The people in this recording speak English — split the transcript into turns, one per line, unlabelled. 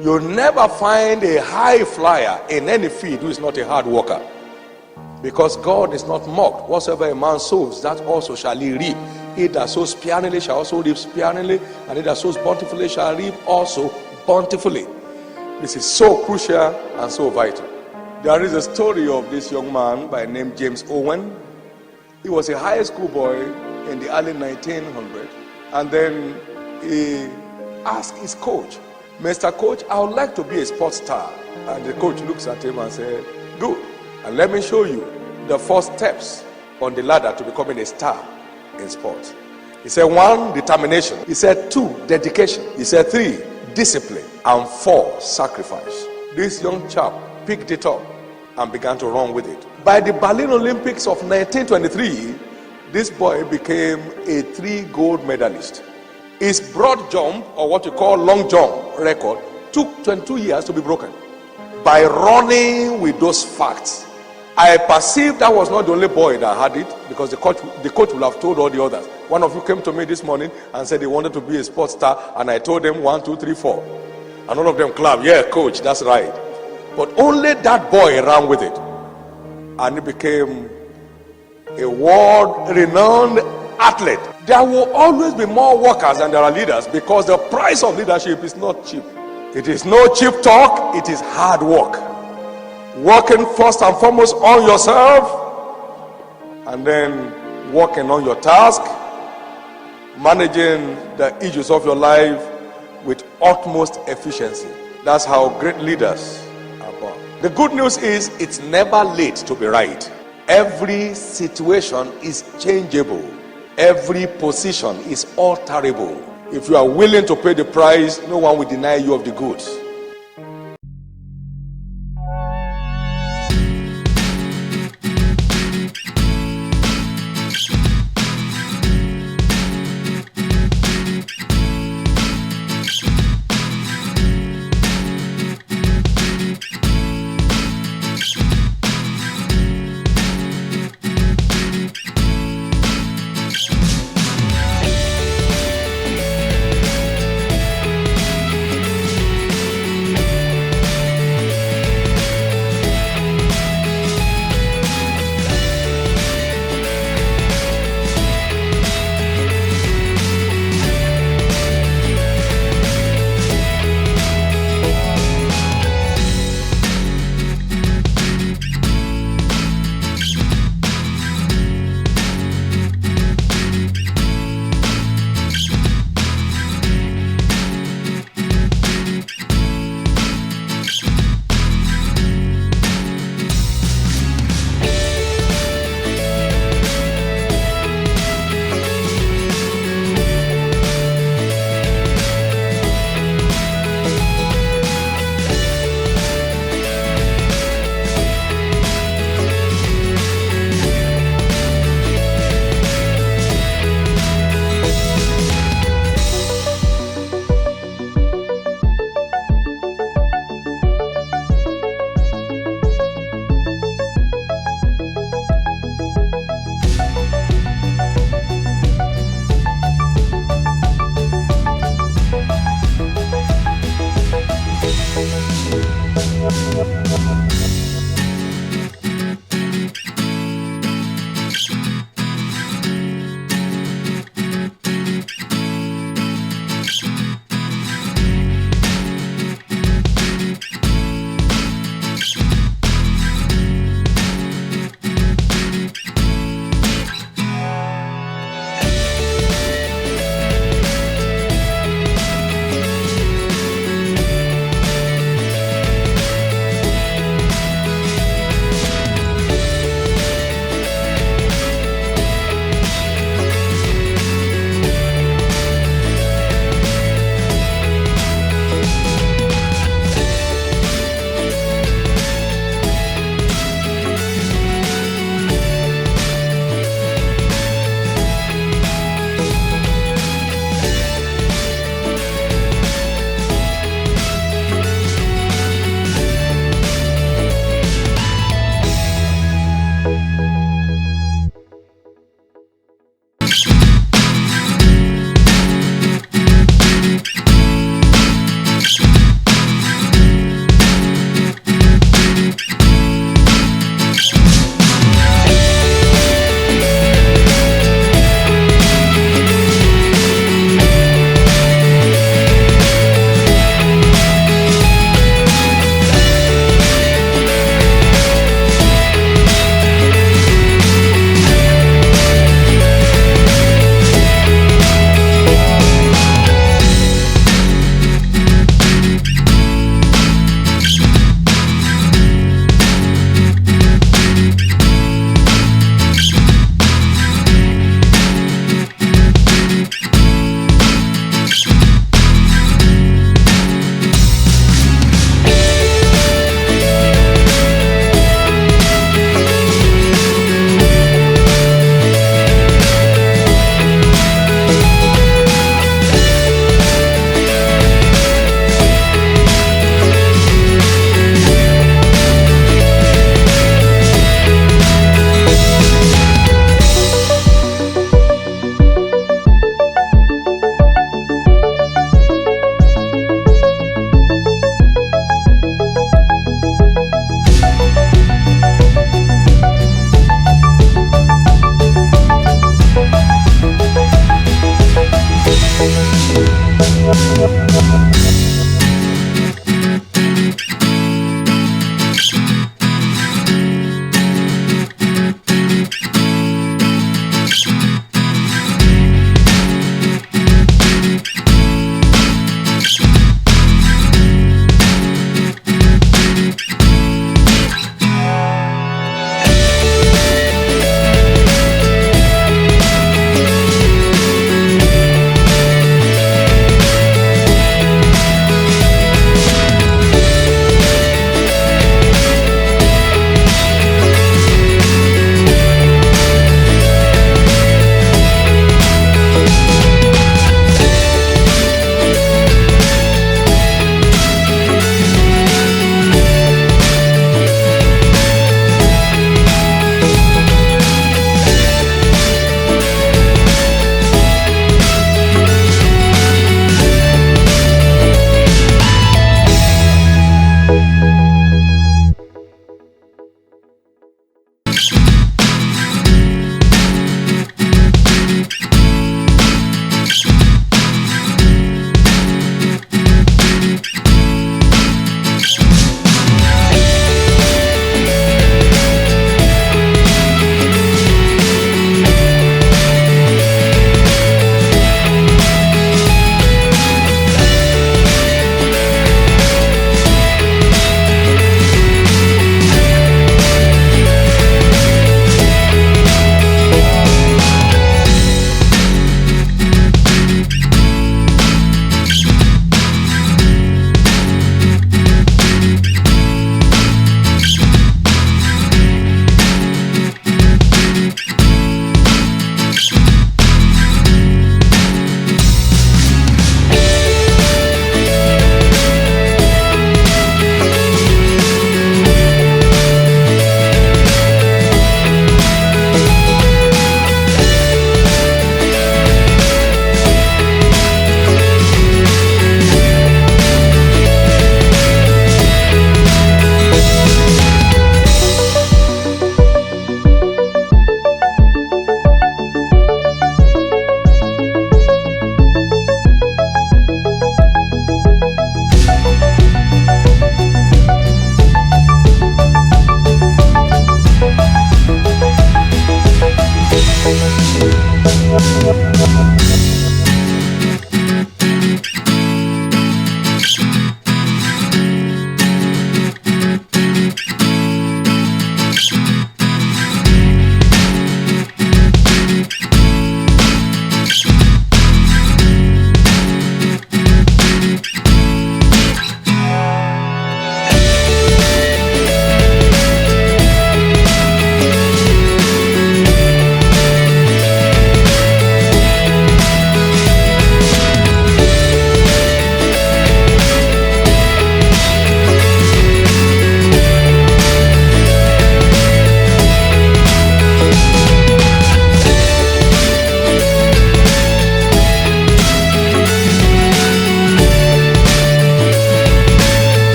You'll never find a high flyer in any field who is not a hard worker. Because God is not mocked. Whatsoever a man sows, that also shall he reap. He that sows sparingly shall also reap sparingly, and he that sows bountifully shall reap also bountifully. This is so crucial and so vital. There is a story of this young man by name James Owen. He was a high school boy in the early 1900s, and then he asked his coach, "Mr. Coach, I would like to be a sports star." And the coach looks at him and said, "Good, and let me show you the first steps on the ladder to becoming a star in sports." He said, 1, determination. He said, 2, dedication. He said, 3, discipline. And 4, sacrifice. This young chap picked it up and began to run with it. By the Berlin Olympics of 1923, this boy became a 3 gold medalist. His broad jump, or what you call long jump record, took 22 years to be broken. By running with those facts, I perceived that was not the only boy that had it, because the coach would have told all the others. One of you came to me this morning and said he wanted to be a sports star, and I told them 1, 2, 3, 4. And all of them clapped. "Yeah, coach, that's right." But only that boy ran with it. And he became a world-renowned athlete. There will always be more workers than there are leaders, because the price of leadership is not cheap. It is no cheap talk, it is hard work. Working first and foremost on yourself, and then working on your task, managing the issues of your life with utmost efficiency. That's how great leaders are born. The good news is it's never late to be right. Every situation is changeable. Every position is alterable. If you are willing to pay the price, no one will deny you of the goods.
Thank you.